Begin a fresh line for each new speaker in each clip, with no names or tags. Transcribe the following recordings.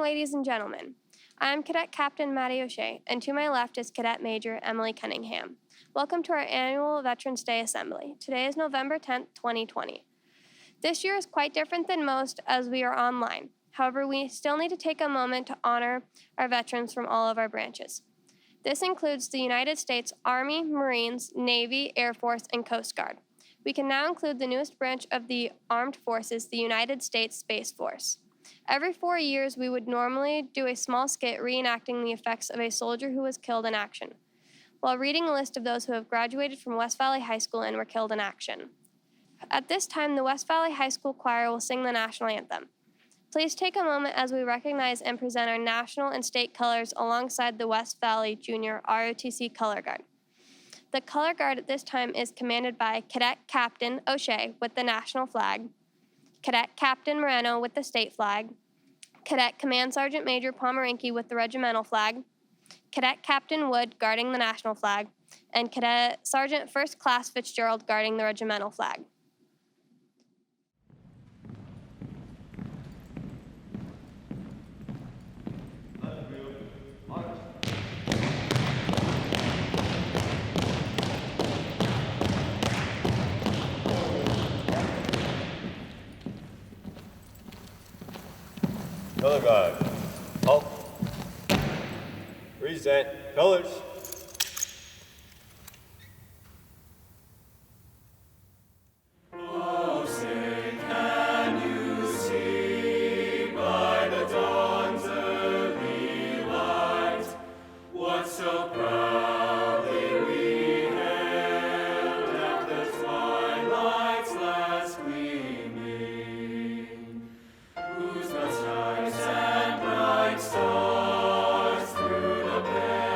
ladies and gentlemen. I am Cadet Captain Maddie O'Shea, and to my left is Cadet Major Emily Cunningham. Welcome to our annual Veterans Day Assembly. Today is November 10th, 2020. This year is quite different than most as we are online. However, we still need to take a moment to honor our veterans from all of our branches. This includes the United States Army, Marines, Navy, Air Force, and Coast Guard. We can now include the newest branch of the Armed Forces, the United States Space Force. Every 4 years, we would normally do a small skit reenacting the effects of a soldier who was killed in action, while reading a list of those who have graduated from West Valley High School and were killed in action. At this time, the West Valley High School Choir will sing the national anthem. Please take a moment as we recognize and present our national and state colors alongside the West Valley Junior ROTC Color Guard. The Color Guard at this time is commanded by Cadet Captain O'Shea with the national flag, Cadet Captain Moreno with the state flag, Cadet Command Sergeant Major Pomeranke with the regimental flag, Cadet Captain Wood guarding the national flag, and Cadet Sergeant First Class Fitzgerald guarding the regimental flag.
Color guard. Halt. Present colors.
Oh, say can you see by the dawn's early light what so proudly we hailed at the twilight's last gleaming, whose stripes and bright stars through the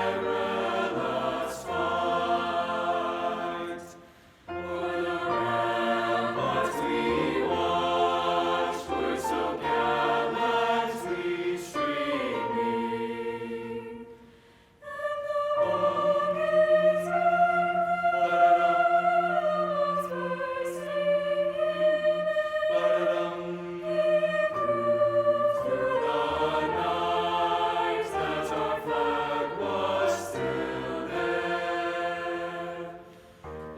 perilous fight o'er the ramparts we watched were so gallantly streaming, and the armies were singing, through the night that our flag was still there.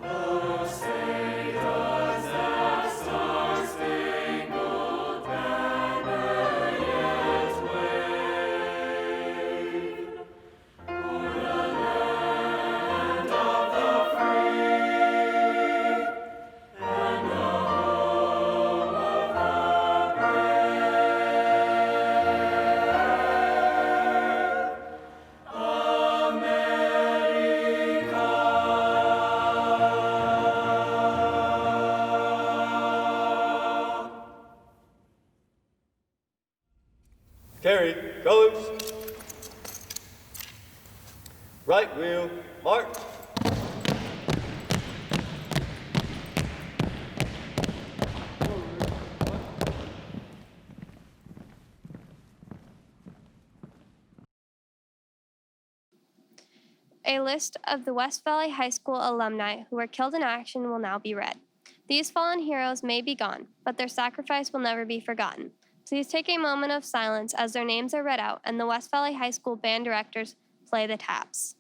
Oh, say does that star-spangled banner yet wave o'er the land of the free and the home of the America.
Carry colors. Right wheel, march.
A list of the West Valley High School alumni who were killed in action will now be read. These fallen heroes may be gone, but their sacrifice will never be forgotten. Please take a moment of silence as their names are read out and the West Valley High School band directors play the taps.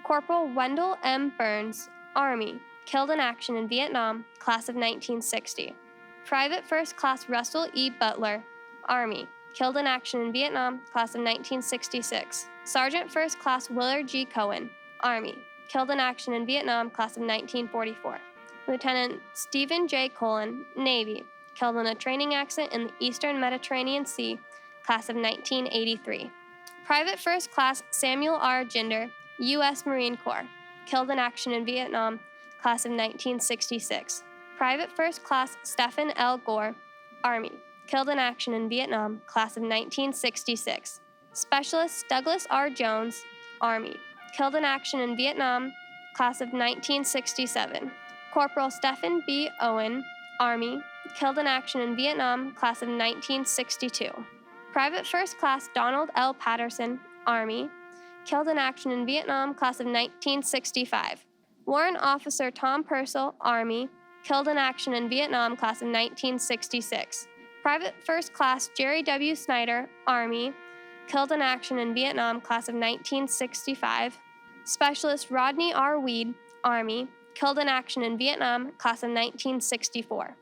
Corporal Wendell M. Burns, Army, killed in action in Vietnam, class of 1960. Private First Class Russell E. Butler, Army, killed in action in Vietnam, class of 1966. Sergeant First Class Willard G. Cohen, Army, killed in action in Vietnam, class of 1944. Lieutenant Stephen J. Cullen, Navy, killed in a training accident in the Eastern Mediterranean Sea, class of 1983. Private First Class Samuel R. Ginder, U.S. Marine Corps, killed in action in Vietnam, class of 1966. Private First Class Stephen L. Gore, Army, killed in action in Vietnam, class of 1966. Specialist Douglas R. Jones, Army, killed in action in Vietnam, class of 1967. Corporal Stephen B. Owen, Army, killed in action in Vietnam, class of 1962. Private First Class Donald L. Patterson, Army, killed in action in Vietnam, class of 1965. Warrant Officer Tom Purcell, Army, killed in action in Vietnam, class of 1966. Private First Class Jerry W. Snyder, Army, killed in action in Vietnam, class of 1965. Specialist Rodney R. Weed, Army, killed in action in Vietnam, class of 1964.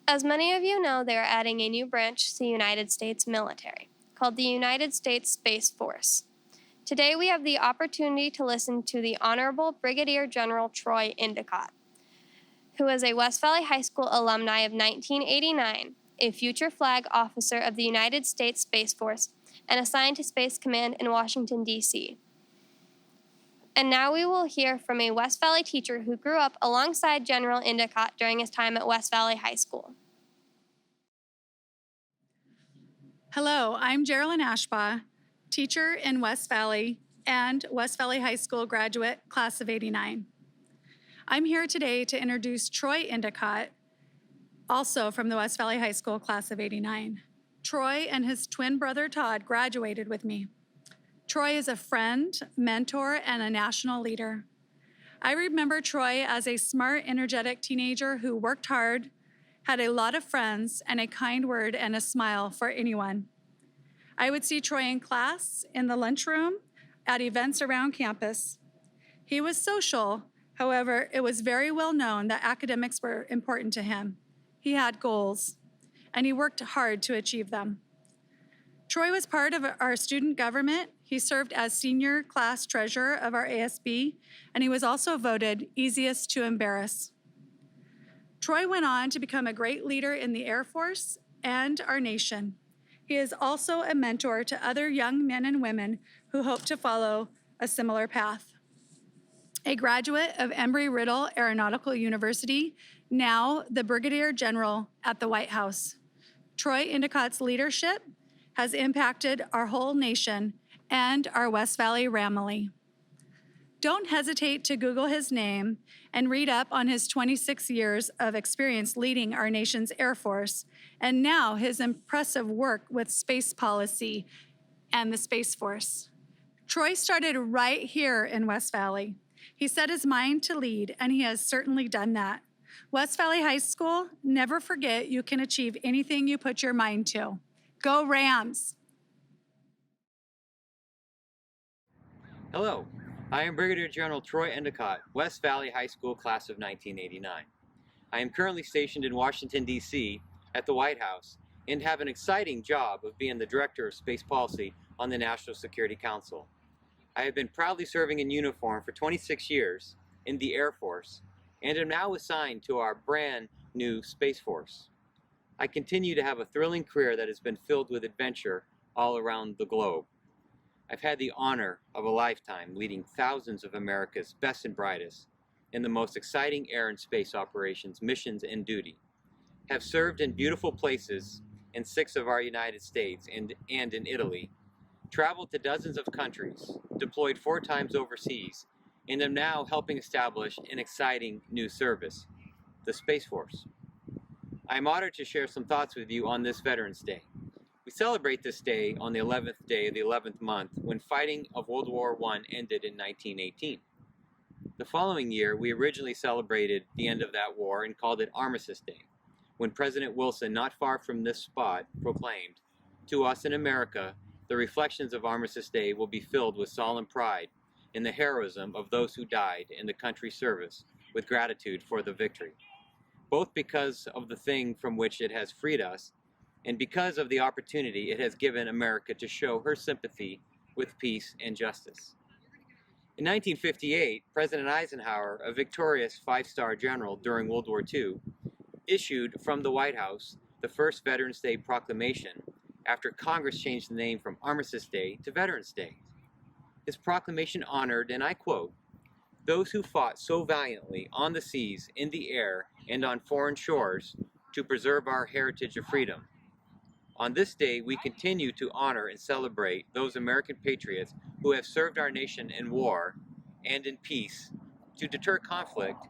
As many of you know, they are adding a new branch to the United States military, called the United States Space Force. Today we have the opportunity to listen to the Honorable Brigadier General Troy Endicott, who is a West Valley High School alumni of 1989, a future flag officer of the United States Space Force, and assigned to Space Command in Washington, D.C. And now we will hear from a West Valley teacher who grew up alongside General Endicott during his time at West Valley High School.
Hello, I'm Geraldine Ashbaugh, teacher in West Valley and West Valley High School graduate, class of '89. I'm here today to introduce Troy Endicott, also from the West Valley High School class of '89. Troy and his twin brother Todd graduated with me. Troy is a friend, mentor, and a national leader. I remember Troy as a smart, energetic teenager who worked hard, had a lot of friends, and a kind word and a smile for anyone. I would see Troy in class, in the lunchroom, at events around campus. He was social, however, it was very well known that academics were important to him. He had goals, and he worked hard to achieve them. Troy was part of our student government. He served as senior class treasurer of our ASB, and he was also voted easiest to embarrass. Troy went on to become a great leader in the Air Force and our nation. He is also a mentor to other young men and women who hope to follow a similar path. A graduate of Embry-Riddle Aeronautical University, now the Brigadier General at the White House. Troy Endicott's leadership has impacted our whole nation and our West Valley family. Don't hesitate to Google his name and read up on his 26 years of experience leading our nation's Air Force, and now his impressive work with space policy and the Space Force. Troy started right here in West Valley. He set his mind to lead, and he has certainly done that. West Valley High School, never forget you can achieve anything you put your mind to. Go Rams!
Hello, I am Brigadier General Troy Endicott, West Valley High School class of 1989. I am currently stationed in Washington, D.C. at the White House and have an exciting job of being the Director of Space Policy on the National Security Council. I have been proudly serving in uniform for 26 years in the Air Force and am now assigned to our brand new Space Force. I continue to have a thrilling career that has been filled with adventure all around the globe. I've had the honor of a lifetime leading thousands of America's best and brightest in the most exciting air and space operations, missions, and duty. Have served in beautiful places in 6 of our United States and in Italy, traveled to dozens of countries, deployed 4 times overseas, and am now helping establish an exciting new service, the Space Force. I am honored to share some thoughts with you on this Veterans Day. We celebrate this day on the 11th day of the 11th month when fighting of World War I ended in 1918. The following year, we originally celebrated the end of that war and called it Armistice Day, when President Wilson, not far from this spot, proclaimed, "To us in America, the reflections of Armistice Day will be filled with solemn pride in the heroism of those who died in the country's service with gratitude for the victory, both because of the thing from which it has freed us and because of the opportunity it has given America to show her sympathy with peace and justice." In 1958, President Eisenhower, a victorious 5-star general during World War II, issued from the White House the first Veterans Day proclamation after Congress changed the name from Armistice Day to Veterans Day. His proclamation honored, and I quote, "those who fought so valiantly on the seas, in the air, and on foreign shores to preserve our heritage of freedom. On this day, we continue to honor and celebrate those American patriots who have served our nation in war and in peace to deter conflict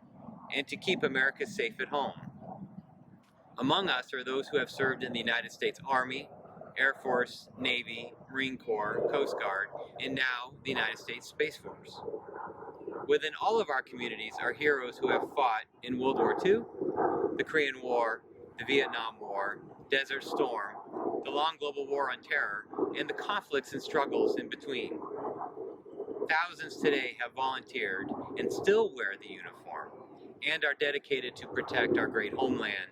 and to keep America safe at home. Among us are those who have served in the United States Army, Air Force, Navy, Marine Corps, Coast Guard, and now the United States Space Force. Within all of our communities are heroes who have fought in World War II, the Korean War, the Vietnam War, Desert Storm, the long global war on terror, and the conflicts and struggles in between. Thousands today have volunteered and still wear the uniform and are dedicated to protect our great homeland,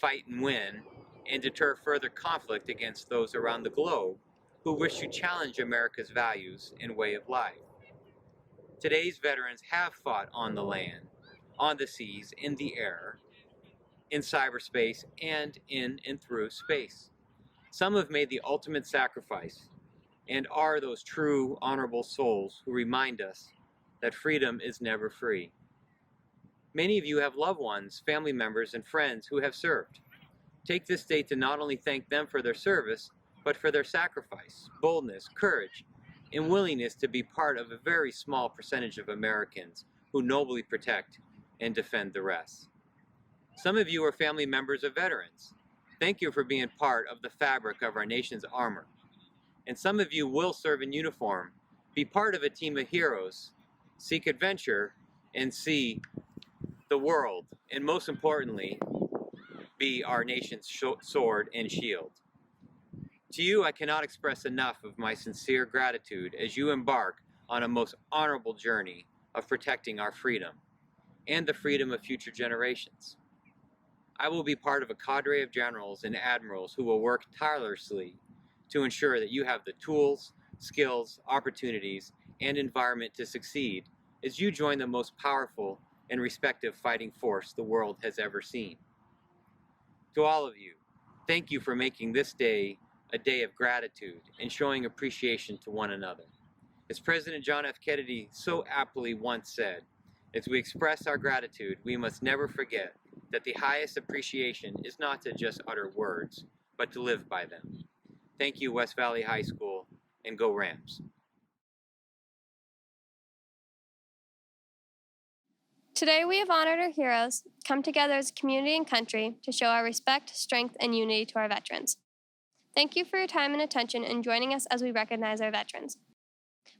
fight and win, and deter further conflict against those around the globe who wish to challenge America's values and way of life. Today's veterans have fought on the land, on the seas, in the air, in cyberspace, and in and through space. Some have made the ultimate sacrifice and are those true, honorable souls who remind us that freedom is never free. Many of you have loved ones, family members, and friends who have served. Take this day to not only thank them for their service, but for their sacrifice, boldness, courage, and willingness to be part of a very small percentage of Americans who nobly protect and defend the rest. Some of you are family members of veterans. Thank you for being part of the fabric of our nation's armor. And some of you will serve in uniform, be part of a team of heroes, seek adventure, and see the world, and most importantly, be our nation's sword and shield. To you, I cannot express enough of my sincere gratitude as you embark on a most honorable journey of protecting our freedom and the freedom of future generations. I will be part of a cadre of generals and admirals who will work tirelessly to ensure that you have the tools, skills, opportunities, and environment to succeed as you join the most powerful and respective fighting force the world has ever seen. To all of you, thank you for making this day a day of gratitude and showing appreciation to one another. As President John F. Kennedy so aptly once said, as we express our gratitude, we must never forget that the highest appreciation is not to just utter words, but to live by them. Thank you, West Valley High School, and go Rams.
Today we have honored our heroes, come together as a community and country to show our respect, strength, and unity to our veterans. Thank you for your time and attention in joining us as we recognize our veterans.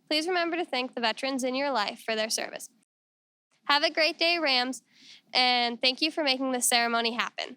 Please remember to thank the veterans in your life for their service. Have a great day, Rams, and thank you for making this ceremony happen.